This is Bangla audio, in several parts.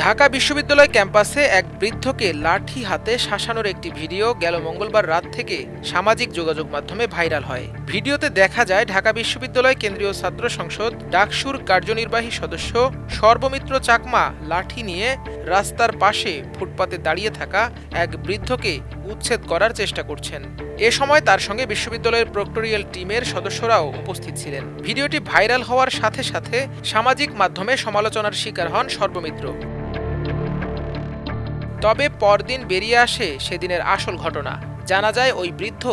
ঢাকা বিশ্ববিদ্যালয় ক্যাম্পাসে এক বৃদ্ধকে লাঠি হাতে শাসানোর একটি ভিডিও গেল মঙ্গলবার রাত থেকে সামাজিক যোগাযোগ মাধ্যমে ভাইরাল হয়। ভিডিওতে দেখা যায় ঢাকা বিশ্ববিদ্যালয় কেন্দ্রীয় ছাত্র সংসদ ডাকসুর কার্যনির্বাহী সদস্য সর্বমিত্র চাকমা লাঠি নিয়ে রাস্তার পাশে ফুটপাতে দাঁড়িয়ে থাকা এক বৃদ্ধকে উচ্ছেদ করার চেষ্টা করছেন। এ সময় তার সঙ্গে বিশ্ববিদ্যালয়ের প্রক্টোরিয়াল টিমের সদস্যরাও উপস্থিত ছিলেন। ভিডিওটি ভাইরাল হওয়ার সাথে সাথে সামাজিক মাধ্যমে সমালোচনার শিকার হন সর্বমিত্র। তবে পরদিন বেরিয়ে আসে সেদিনের আসল ঘটনা। জানা যায় ওই বৃদ্ধ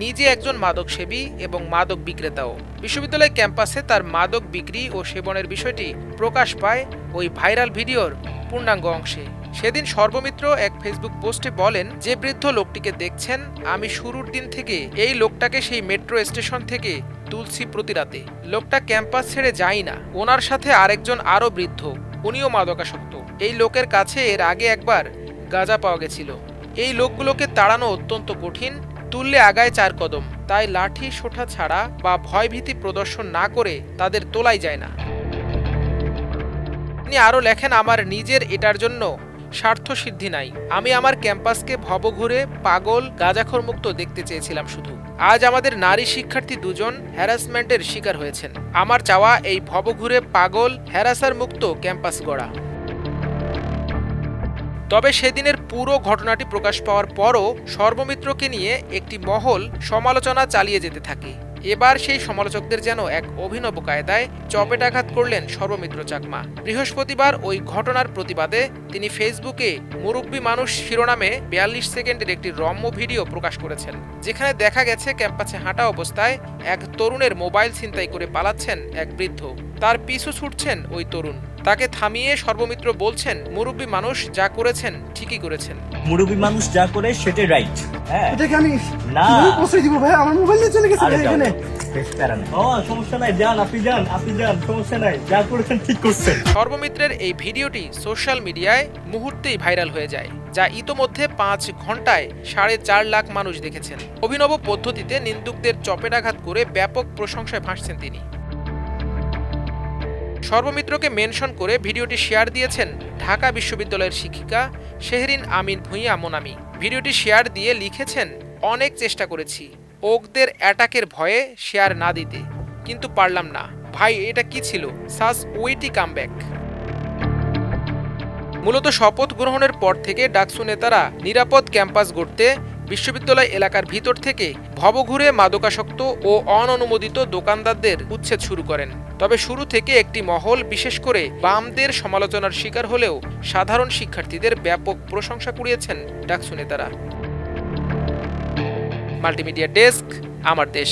নিজে একজন মাদকসেবী এবং মাদক বিক্রেতাও। বিশ্ববিদ্যালয় ক্যাম্পাসে তার মাদক বিক্রি ও সেবনের বিষয়টি প্রকাশ পায় ওই ভাইরাল ভিডিওর পূর্ণাঙ্গ অংশে। সেদিন সর্বমিত্র এক ফেসবুক পোস্টে বলেন, যে বৃদ্ধ লোকটিকে দেখছেন, আমি শুরুর দিন থেকে এই লোকটাকে সেই মেট্রো স্টেশন থেকে তুলছি প্রতি রাতে। লোকটা ক্যাম্পাস ছেড়ে যায় না। ওনার সাথে আরেকজন আরও বৃদ্ধ, উনিও মাদকাসক্ত। এই লোকের কাছে এর আগে একবার গাঁজা পাওয়া গেছিল। এই লোকগুলোকে তাড়ানো অত্যন্ত কঠিন, তুললে আগায় 4 কদম। তাই লাঠি সোঁটা ছাড়া বা ভয়ভীতি প্রদর্শন না করে তাদের তোলাই যায় না। তিনি আরও লেখেন, আমার নিজের এটার জন্য স্বার্থ সিদ্ধি নাই। আমি আমার ক্যাম্পাসকে ভবঘুরে পাগল গাঁজাখোর মুক্ত দেখতে চেয়েছিলাম শুধু। আজ আমাদের নারী শিক্ষার্থী দুজন হ্যারাসমেন্টের শিকার হয়েছেন। আমার চাওয়া এই ভবঘুরে পাগল হ্যারাসার মুক্ত ক্যাম্পাস গড়া। তবে সেদিনের পুরো ঘটনাটি প্রকাশ পাওয়ার পরও সর্বমিত্রকে নিয়ে একটি মহল সমালোচনা চালিয়ে যেতে থাকে। এবার সেই সমালোচকদের যেন এক অভিনব কায়দায় চপেটাঘাত করলেন সর্বমিত্র চাকমা। বৃহস্পতিবার ওই ঘটনার প্রতিবাদে তিনি ফেসবুকে মুরব্বী মানুষ শিরোনামে 42 সেকেন্ডের একটি রম্য ভিডিও প্রকাশ করেছেন, যেখানে দেখা গেছে ক্যাম্পাসে হাঁটা অবস্থায় এক তরুণের মোবাইল ছিনতাই করে পালাচ্ছেন এক বৃদ্ধ। তার পিছু ছুটছেন ওই তরুণ। তাকে থামিয়ে সর্বমিত্র বলছেন, মুরব্বী মানুষ যা করেছেন ঠিকই করেছেন। মুরব্বী মানুষ যা করে সেটাই রাইট। হ্যাঁ, এটাকে আমি না পৌঁছে দিব ভাই, আমার মোবাইল নিয়ে চলে গেছে এখানে। সমস্যা নাই, যান আপনি যান, সমস্যা নাই, যা করেছেন ঠিক করছেন। সর্বমিত্রের এই ভিডিওটি সোশ্যাল মিডিয়ায় মুহূর্তেই ভাইরাল হয়ে যায়, যা ইতোমধ্যে 5 ঘন্টায় 4.5 লাখ মানুষ দেখেছেন। অভিনব পদ্ধতিতে নিন্দুকদের চপেটাঘাত করে ব্যাপক প্রশংসায় ভাসছেন তিনি। সর্বমিত্রকে মেনশন করে ভিডিওটি শেয়ার দিয়েছেন ঢাকা বিশ্ববিদ্যালয়ের শিক্ষিকা শেহরিন আমিন ভূঁইয়া মোনামি। ভিডিওটি শেয়ার দিয়ে লিখেছেন, অনেক চেষ্টা করেছি ওকদের অ্যাটাকের ভয়ে শেয়ার না দিতে, কিন্তু পারলাম না। ভাই, এটা কি ছিল? সাস ওয়েটি কামব্যাক। মূলত শপথ গ্রহণের পর থেকে ডাকসু নেতারা নিরাপদ ক্যাম্পাস গড়তে বিশ্ববিদ্যালয় এলাকার ভিতর থেকে ভবঘুরে মাদকাসক্ত ও অননুমোদিত দোকানদারদের উচ্ছেদ শুরু করেন। তবে শুরু থেকে একটি মহল, বিশেষ করে বামদের সমালোচনার শিকার হলেও সাধারণ শিক্ষার্থীদের ব্যাপক প্রশংসা কুড়িয়েছেন ডাকসু নেতারা। মাল্টিমিডিয়া ডেস্ক, আমার দেশ।